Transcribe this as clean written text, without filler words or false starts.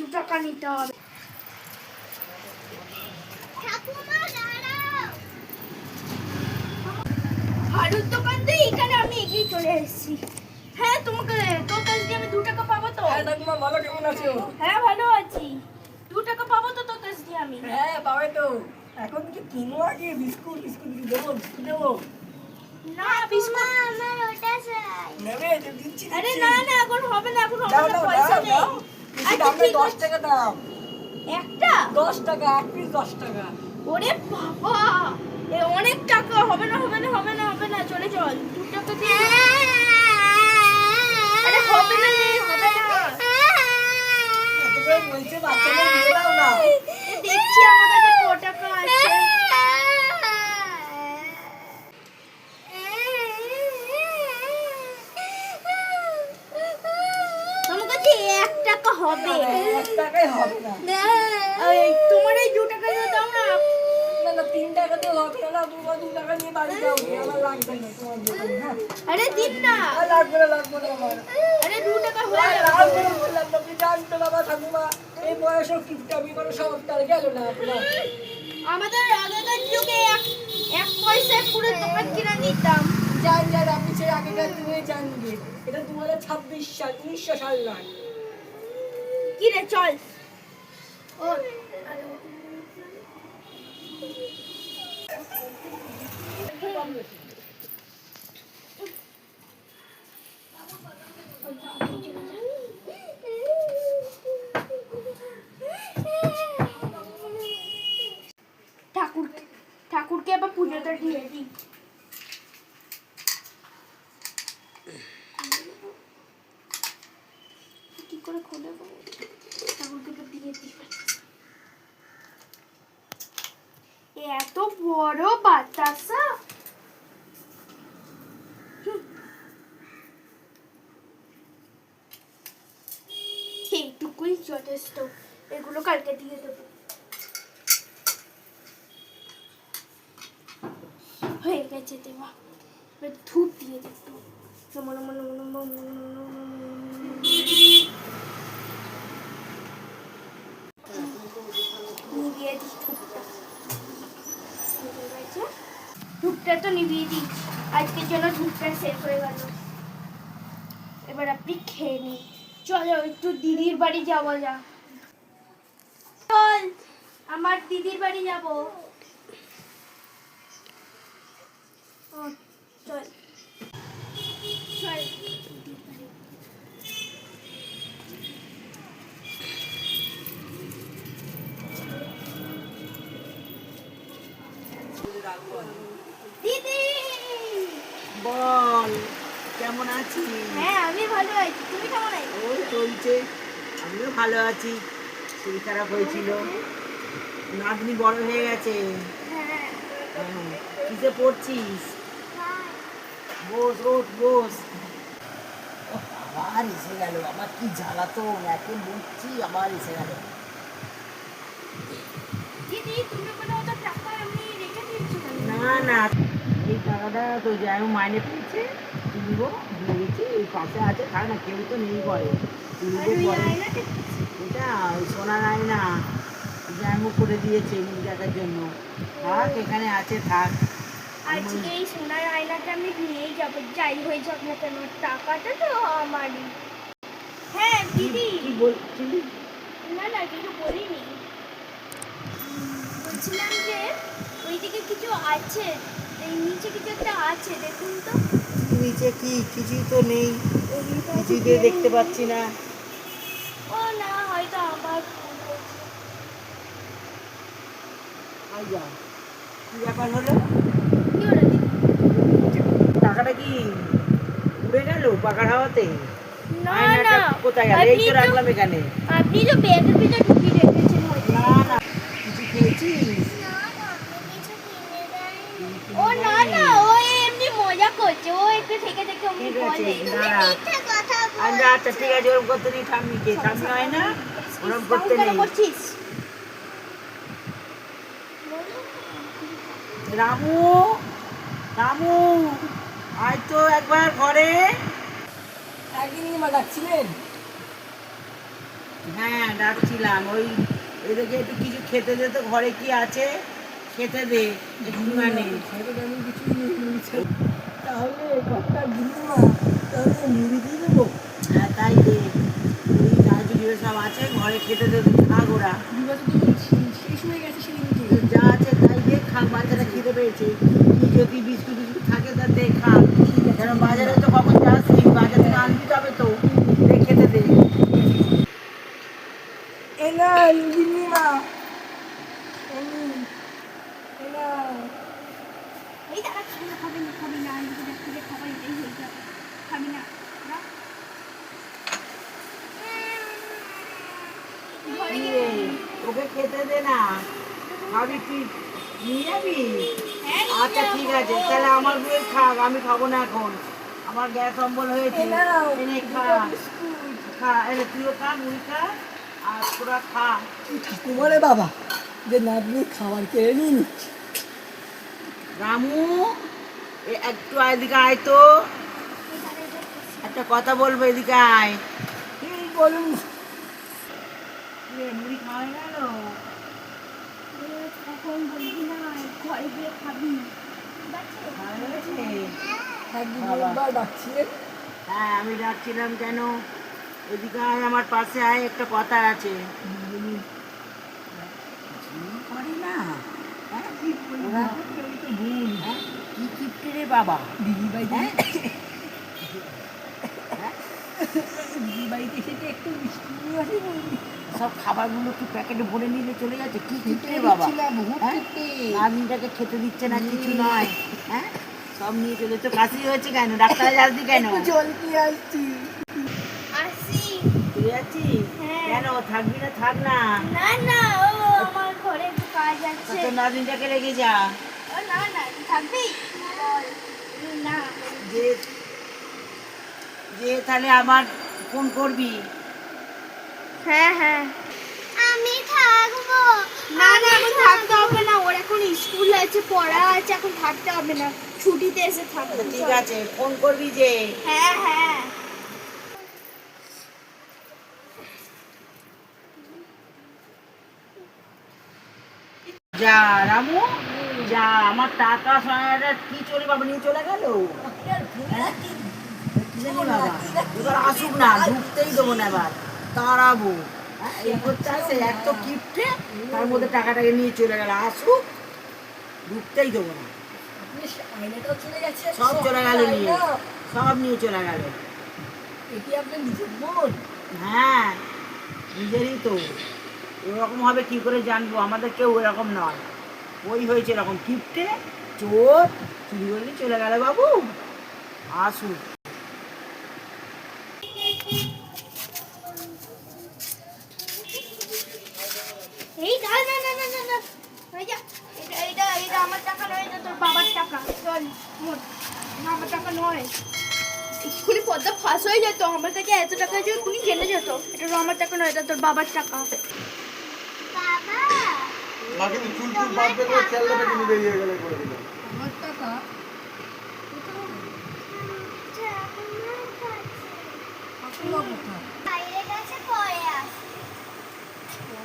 2 টাকা নিতে হবে। হাড়ুর দোকান তো এখানে, আমি এগিয়ে চলে এসেছি। হ্যাঁ, তোমাকে তোর কাছ দিয়ে আমি 2 টাকা পাবো তো? হ্যাঁ ঠাকুমা, ভালো, কেমন আছো? হ্যাঁ, ভালো আছি। 2 টাকা পাবো তো তোর কাছ দিয়ে আমি? হ্যাঁ পাবে তো। এখন কি কিনবো আগে? বিস্কুট বিস্কুট দেবো, বিস্কুট দেবো? না, বিস্কুট আমার ওটা চাই। নেবে তো, দিচ্ছি। আরে না না, এখন হবে না, এখন হবে দাও না, দাও পয়সা দাও নেই। দাও। বেশি আচ্ছা দাম না, ঠিক 10 আছে। টাকা দাও। একটা? 10 টাকা, এক পিস 10 টাকা। ওরে বাবা, এ অনেক টাকা। হবে না হবে না হবে না হবে না, চলে চল। 2 টাকা দিয়ে আরে হবে না রে, হবে না। এত করে বলছে, বাচ্চাদের দিয়ে দাও না। দেখছি আমার কাছে ক টাকা আছে। আমার কাছে 1 টাকা হবে। 1 টাকাই হবে না। এই তোমার এই 2 টাকা দিয়ে দাও না। না না, 3 টাকা দিয়ে হবে না। তুমি 2 টাকা নিয়ে বাড়ি যাও, আমার লাগবে না তোমার দোকান। হ্যাঁ, আরে দিন না। আর লাগবে না, লাগবে না আমার। আরে 2 টাকা হয়ে যাবে। লাগবে না বললাম তো, আপনি জানতো বাবা ঠাকুমা, এই বয়সেও কিপটামি করে সংস্কার গেল না আপনার। আমাদের আগেকার যুগে এক পয়সায় পুরো দোকান কিনে নিতাম। জান জান, আপনি সেই আগেকার দিনে জানবেন। এটা 2026 সাল, 1900 সাল নয়। কি রে, চল। ও ঠাকুরকে আবার পুজোটা দিয়ে দিই। কি করে খুলে বলো? ঠাকুরকে তো দিয়ে দিই। এত বড় বাতাসা। এইটুকুই যথেষ্ট, এগুলো কালকে দিয়ে দেবো। হয়ে গেছে দেওয়া, এবার ধূপ দিয়ে দেবো। নিভিয়ে দিই ধূপটা। ধূপটা তো নিভিয়ে দিই, আজকের জন্য ধূপটা শেষ হয়ে গেল। এবার আপনি খেয়ে নিন। চলো একটু দিদির বাড়ি যাওয়া যাক। চল, আমার দিদির বাড়ি যাব। চল চল। দিদি, বল, কেমন আছিস? হ্যাঁ আমি ভালো আছি, তুমি কেমন আছো? ওই চলছে, আমিও ভালো আছি। শরীর খারাপ হয়েছিল, নাতনি বড় হয়ে গেছে। হ্যাঁ। কিসে পড়ছিস? বস ওঠ, বস। আবার এসে গেল, আমার কি জ্বালাতন, একে বুঝছি আবার এসে গেল। দিদি, তুমি কোথাও তো টাকা এমনি রেখে দিয়েছো কেন? না না, এই টাকাটা তো যাই হোক মাইনে পেয়েছে, তুলবো, দিয়ে গেছি। এই পাশে আছে, থাক না, কেউ তো নেই করে, তুলবো আর ওই পরে। আয়নাটা এটা ওই সোনার আয়না, যাই হোক করে দিয়েছে নিজে দেখার জন্য। থাক, এখানে আছে, থাক। আজকে এই সোনার আয়নাটা আমি নিয়েই যাবো, যাই হয়ে যাক না কেন, টাকাটা তো আমারই। হ্যাঁ দিদি। কি বলছিলি? না না, কিছু বলিনি। বলছিলাম যে ওইদিকে কিছু আছে, এই নিচে কিছু একটা আছে, দেখুন তো। নিচে কি? কিছুই তো নেই, ওইটা কিছুই দিয়ে দেখতে পাচ্ছি না। ও না, হয়তো আমার ভুল হয়েছে। আই যা, কি ব্যাপার হলো? কি হলো দিদি? টাকাটা কি উড়ে গেল পাকার হাওয়াতে? না আয়নাটা না, কোথায় গেল? এই তো রাখলাম এখানে। আপনি তো ব্যাগের ভিতরে ঢুকিয়ে রেখেছেন হয়তো। না না, কিছু খেয়েছিস? ও না না, ও এমনি মজা করছে, ও একটু থেকে থেকে অমনি ঠিক আছে, বলে। দাঁড়া। আচ্ছা ঠিক আছে, ওরকম করতে নেই, ঠাম্মিকে, ঠাম্মি হয় না, ওরকম করতে নেই। করছিস রামু, রামু, আয় তো একবার ঘরে। একদিনই মা ডাকছিলেন? হ্যাঁ ডাকছিলাম, ওই এদেরকে একটু কিছু খেতে দে তো, ঘরে কি আছে খেতে দে একটুখানি। তাহলে ঘরটা বুড়িমা, তাহলে মুড়ি দিয়ে দেবো। হ্যাঁ তাই দে, মুড়ি চানাচুর এগুলো সব আছে, ঘরে খেতে দে, খাক ওরা। শেষ হয়ে গেছে সেদিনকে। যা আছে তাই দে, খাক, বাচ্চারা খেতে পেয়েছে। কি যদি বিস্কুট টিস্কুট থাকে তা দে, খাক। কেন বাজারে তো কখন যাসনি, বাজার থেকে আনবি তবে তো, দে খেতে দে। এ না বুড়িমা, এ না। এই দাঁড়া, খাবি না খাবি না আমি তোকে দেখতে খাবার এটাই হয়ে যাবে, খাবি না না? ঘরে কি গিয়ে রে, ওকে খেতে দে না, খাবি তুই, নিয়ে যাবি? হ্যাঁ, নিয়ে আচ্ছা ঠিক যাবো। আছে, তাহলে আমার বই খাক, আমি খাবো না এখন, আমার গ্যাস অম্বল হয়েছে। এ নাও, এনে খা, খা, এনে তুইও খা, মুড়ি খা, আর তোরা খা। তোমারে বাবা যে নাতনি খাবার কেড়ে নিয়ে নিচ্ছে। রামু, একটু এদিকে আয় তো, একটা কথা বলবো, এদিকে আয়। এই বলুন। মুড়ি খাওয়া হয়ে গেল? এখন বলবি না, ঘরে গিয়ে খাবি, ঠিক আছে? খাওয়া হয়েছে? একবার ডাকছিলেন। হ্যাঁ আমি ডাকছিলাম কেন, এদিকে আয়, আমার পাশে আয়, একটা কথা আছে। করে না, হ্যাঁ? ওরা তো ভুল, হ্যাঁ? কি কিপ্টে রে বাবা, দিদি বাড়িতে, হ্যাঁ? দিদি বাড়িতে এসে একটু মিষ্টি নিয়ে আসি বলবি। সব খাবারগুলো কি প্যাকেটে ভরে নিয়ে চলে যাচ্ছে, কি কিপ্টে রে বাবা, হ্যাঁ? নাতনিটাকে খেতে দিচ্ছে না, কিছু নয়, হ্যাঁ? সব নিয়ে চলে, তো কাশি হয়েছে কেন, ডাক্তারে যাসনি কেন? একটু জল নিয়ে আসছি। আসি। তুই যাচ্ছিস? হ্যাঁ। কেন থাকবি না, থাক না, না না, ও আমার ঘরে একটু কাজ আছে। তোর নাতনিটাকে রেখে যা। ও না না, তুই থাকবি? বল। না। যে যে তাহলে আমার ফোন করবি। হ্যাঁ হ্যাঁ, আমি থাকবো। না না, এখন থাকতে হবে না, ওর এখন স্কুল আছে, পড়া আছে, এখন থাকতে হবে না, ছুটিতে এসে থাকবে। আচ্ছা, ঠিক আছে, ফোন করবি যে। হ্যাঁ হ্যাঁ। যা রামু, যা, আমার টাকা সহায়তা কি চলে বাবা, নিয়ে চলে গেল। কি জানি বাবা, এবার আসুক না, ঢুকতেই দেবো না, এবার তাড়াবো, হ্যাঁ? এই করতে আসে, এক তো কিপ্টে, তার মধ্যে টাকাটাকে নিয়ে চলে গেল, আসুক, ঢুকতেই দেবো না। আয়নাটাও চলে গেছে। সব চলে গেল নিয়ে, সব নিয়ে চলে গেল। এটি আপনার নিজের বোন। হ্যাঁ নিজেরই তো, এরকম হবে কি করে জানবো, আমাদের কেউ এরকম নয়, ওই হয়েছে এরকম কিপ্টে, চোর, চুরি করে নিয়ে চলে গেল বাবু, আসুক। এই না না না না না না, এই যা, এটা এটা এটা আমার টাকা নয়, এটা তোর বাবার টাকা, চল মোট, না আমার টাকা নয়। এক্ষুনি পদ্মা ফাঁস হয়ে যেত, আমার থেকে এত টাকা যে এক্ষুনি জেনে যেত, এটা তো আমার টাকা নয়, এটা তোর বাবার টাকা। বাবা, মাকে তো চুল চুল বাদ দিয়ে খেলনাটা কিনে বেরিয়ে গেলে করে দিল। আমার টাকা বাইরে গেছে, পরে আসে। ও